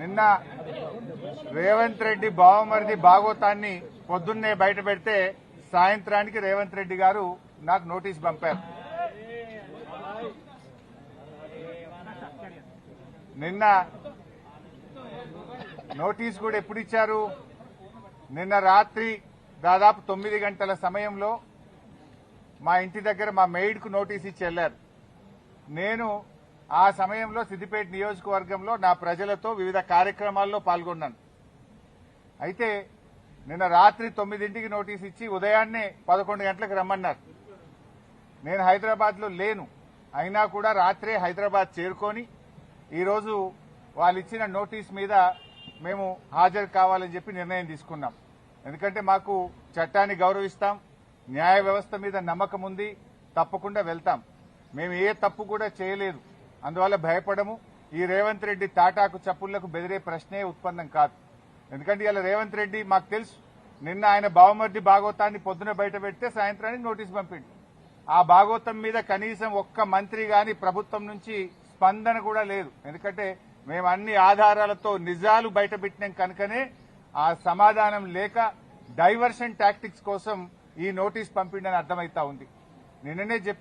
నిన్న రేవంత్ రెడ్డి బావమరిది భాగోతాన్ని పొద్దున్నే బయట పెడితే సాయంత్రానికి రేవంత్ రెడ్డి గారు నాకు నోటీస్ పంపారు. నిన్న నోటీస్ కూడా ఎప్పుడు ఇచ్చారు? నిన్న రాత్రి దాదాపు 9 గంటల సమయంలో మా ఇంటి దగ్గర మా మెయిడ్కు నోటీస్ ఇచ్చి వెళ్లారు. నేను ఆ సమయంలో సిద్దిపేట నియోజకవర్గంలో నా ప్రజలతో వివిధ కార్యక్రమాల్లో పాల్గొన్నాను. అయితే నిన్న రాత్రి 9ంటికి నోటీస్ ఇచ్చి ఉదయాన్నే 11 గంటలకు రమ్మన్నారు. నేను హైదరాబాద్లో లేను. అయినా కూడా రాత్రే హైదరాబాద్ చేరుకొని ఈరోజు వాళ్ళు ఇచ్చిన నోటీస్ మీద మేము హాజరు కావాలని చెప్పి నిర్ణయం తీసుకున్నాం. ఎందుకంటే మాకు చట్టాన్ని గౌరవిస్తాం, న్యాయ వ్యవస్థ మీద నమ్మకం ఉంది, తప్పకుండా వెళ్తాం. మేము ఏ తప్పు కూడా చేయలేదు, అందువల్ల భయపడము. ఈ రేవంత్ రెడ్డి తాటాకు చప్పుళ్లకు బెదిరే ప్రశ్నే ఉత్పన్నం కాదు. ఎందుకంటే ఇలా రేవంత్ రెడ్డి మాకు తెలుసు, నిన్న ఆయన బావమర్ది భాగవతాన్ని పొద్దున బయట పెడితే సాయంత్రానికి నోటీస్ పంపిండు. ఆ భాగవతం మీద కనీసం ఒక్క మంత్రి గాని ప్రభుత్వం నుంచి స్పందన కూడా లేదు. ఎందుకంటే మేము అన్ని ఆధారాలతో నిజాలు బయట పెట్టినాం కనుకనే ఆ సమాధానం లేక డైవర్షన్ టాక్టిక్స్ కోసం ఈ నోటీస్ పంపిండని అర్థమైతా ఉంది. నిన్ననే చెప్పి